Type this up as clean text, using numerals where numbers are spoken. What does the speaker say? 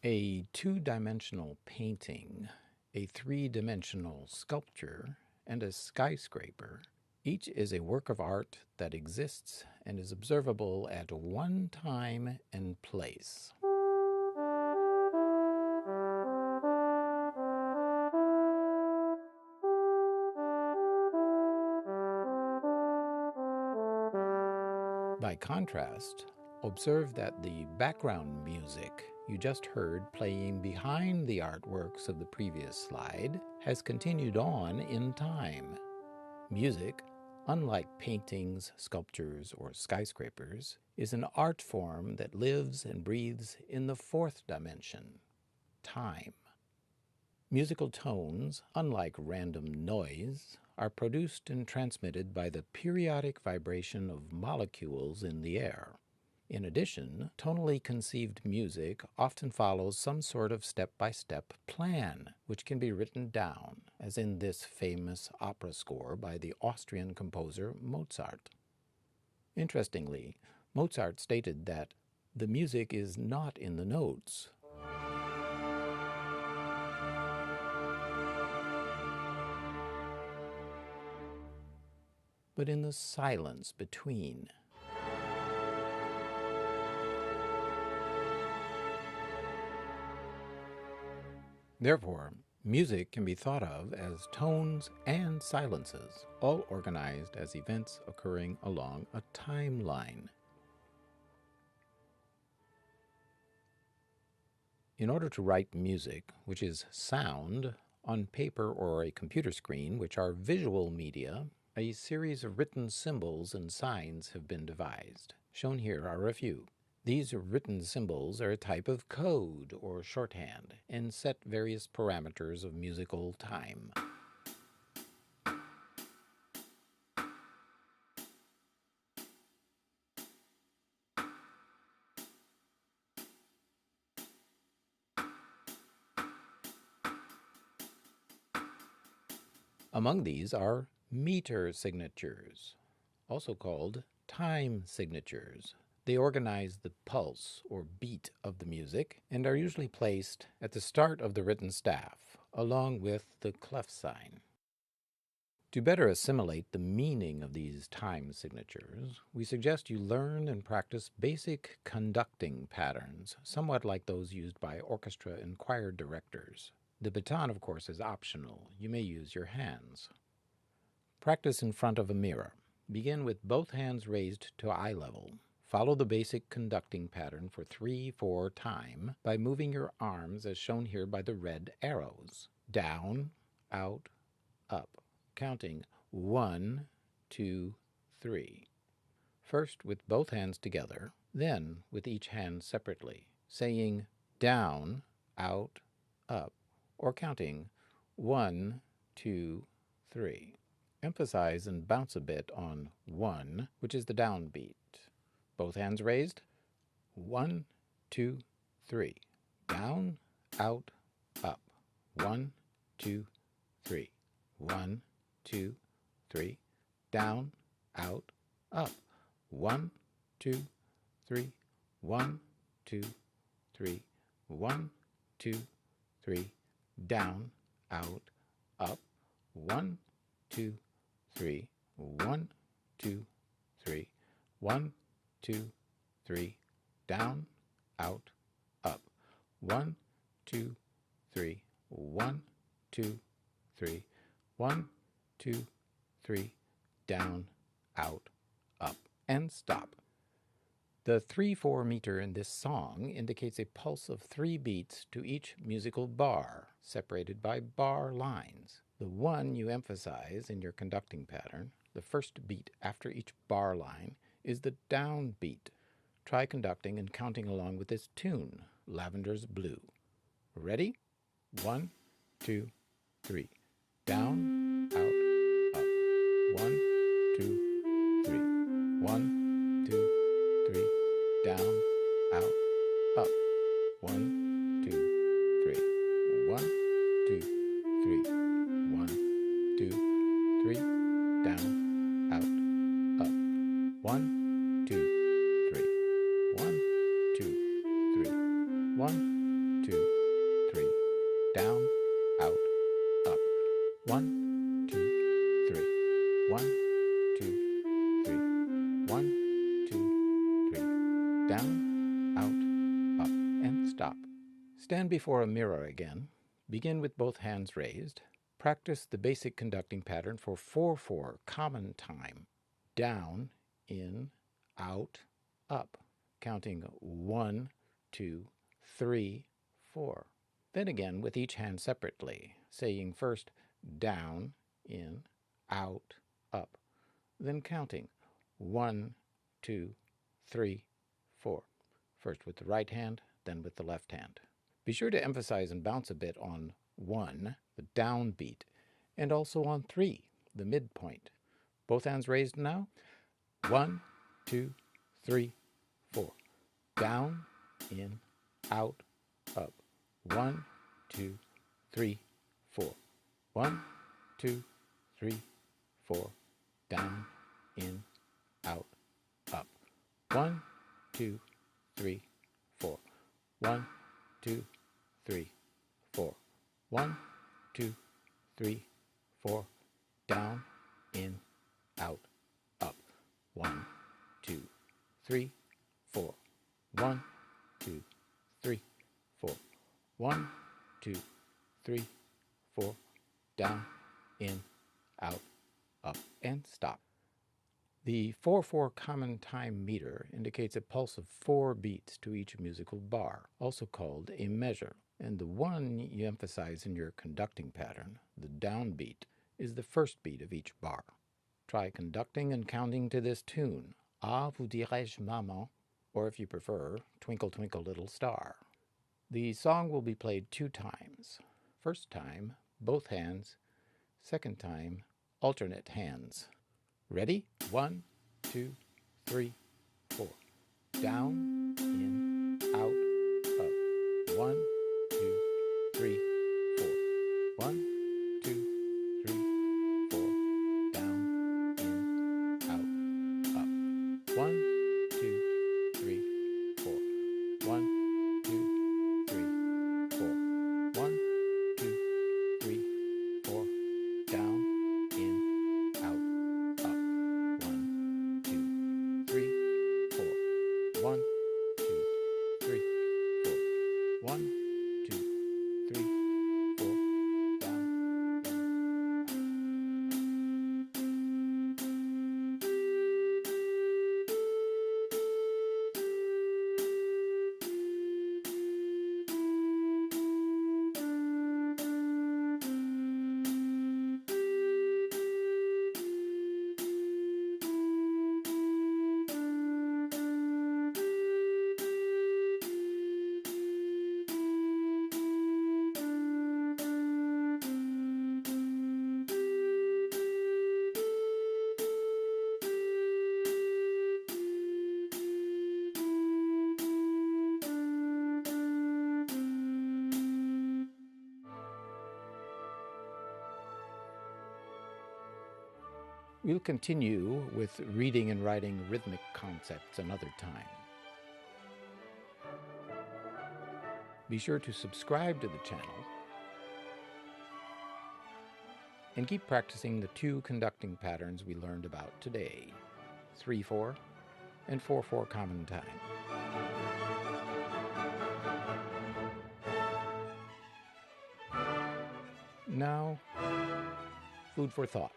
A two-dimensional painting, a three-dimensional sculpture, and a skyscraper, each is a work of art that exists and is observable at one time and place. By contrast, observe that the background music you just heard playing behind the artworks of the previous slide has continued on in time. Music, unlike paintings, sculptures, or skyscrapers, is an art form that lives and breathes in the fourth dimension, time. Musical tones, unlike random noise, are produced and transmitted by the periodic vibration of molecules in the air. In addition, tonally conceived music often follows some sort of step-by-step plan, which can be written down, as in this famous opera score by the Austrian composer Mozart. Interestingly, Mozart stated that the music is not in the notes, but in the silence between. Therefore, music can be thought of as tones and silences, all organized as events occurring along a timeline. In order to write music, which is sound, on paper or a computer screen, which are visual media, a series of written symbols and signs have been devised. Shown here are a few. These written symbols are a type of code or shorthand and set various parameters of musical time. Among these are meter signatures, also called time signatures. They organize the pulse or beat of the music and are usually placed at the start of the written staff, along with the clef sign. To better assimilate the meaning of these time signatures, we suggest you learn and practice basic conducting patterns, somewhat like those used by orchestra and choir directors. The baton, of course, is optional. You may use your hands. Practice in front of a mirror. Begin with both hands raised to eye level. Follow the basic conducting pattern for 3/4 time by moving your arms as shown here by the red arrows. Down, out, up, counting 1, 2, 3. First with both hands together, then with each hand separately, saying down, out, up, or counting 1, 2, 3. Emphasize and bounce a bit on 1, which is the downbeat. Both hands raised. 1, 2, 3. Down, out, up. 1, 2, 3. 1, 2, 3. Down, out, up. 1, 2, 3. 1, 2, 3. 1, 2, 3. Down, out, up. 1, 2, 3. 1, 2, 3. 1, 2, 3. Down, out, up. 1, 2, 3. 1, 2, 3. 1, 2, 3. Down, out, up. And stop. The 3/4 meter in this song indicates a pulse of 3 beats to each musical bar, separated by bar lines. The 1 you emphasize in your conducting pattern, the first beat after each bar line, is the down beat. Try conducting and counting along with this tune, Lavender's Blue. Ready? 1, 2, 3. Down, out, up. 1, 2, 3. 1, 2, 3. Down, out, up. 1, 2, 3. 1, 2, 3. 1, 2, 3. Down, out, up. 1, 2, 3. 1, 2, 3. 1, 2, 3. Down, out, up. 1, 2, 3. 1, 2, 3. 1, 2, 3. Down, out, up, and stop. Stand before a mirror again. Begin with both hands raised. Practice the basic conducting pattern for 4/4 common time. Down, in, out, up, counting 1, 2, 3, 4. Then again with each hand separately, saying first down, in, out, up, then counting 1, 2, 3, 4. First with the right hand, then with the left hand. Be sure to emphasize and bounce a bit on 1, the down beat, and also on 3, the midpoint. Both hands raised now. 1, 2, 3, 4. Down, in, out, up. 1, 2, 3, 4. 1, 2, 3, 4. Down, in, out, up. 1, 2, 3, 4. 1, 2, 3, 4. 1, 2, 3, 4. Down, in, out, up. 1, 2, 3, 4. 1, 2, 3, 4. 1, 2, 3, 4. Down, in, out, up, and stop. The 4/4 common time meter indicates a pulse of 4 beats to each musical bar, also called a measure. And the one you emphasize in your conducting pattern, the downbeat, is the first beat of each bar. Try conducting and counting to this tune, Ah, vous dirai-je maman, or if you prefer, Twinkle Twinkle Little Star. The song will be played 2 times. First time, both hands. Second time, alternate hands. Ready? 1, 2, 3, 4. Down, in, out, up. 1, 2, 3, 4. 1, 2, 3, 4. Down, in, out, up. 1, 2, 3, 4. 1, 2, 3, 4. 1, 2, 3, 4. Down, in, out, up. 1, 2, 3, 4. 1, 2, 3, 4. 1, 2, 3, 4. Down, We'll continue with reading and writing rhythmic concepts another time. Be sure to subscribe to the channel and keep practicing the 2 conducting patterns we learned about today, 3/4 and 4/4 common time. Now, food for thought.